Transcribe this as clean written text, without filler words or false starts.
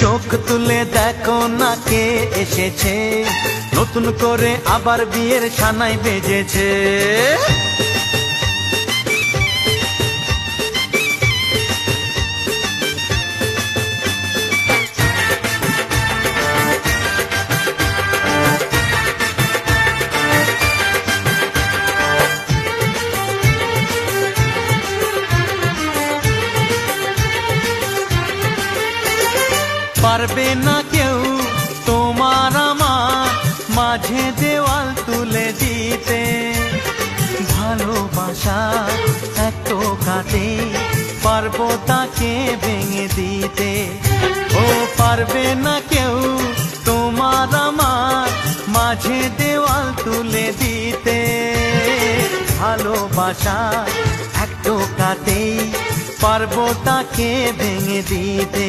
চোখ তুলে দেখো না কে এসেছে, নতুন করে আবার বিয়ের সানাই বেজেছে। পারবে না কেউ তোমার আমার মাঝে দেওয়াল তুলে দিতে, ভালোবাসা এত কাটে পারবো তাকে ভেঙে দিতে। ও পারবে না কেউ তোমার আমার মাঝে দেওয়াল তুলে দিতে, ভালোবাসা একটু কাটেই পারবো তাকে ভেঙে দিতে।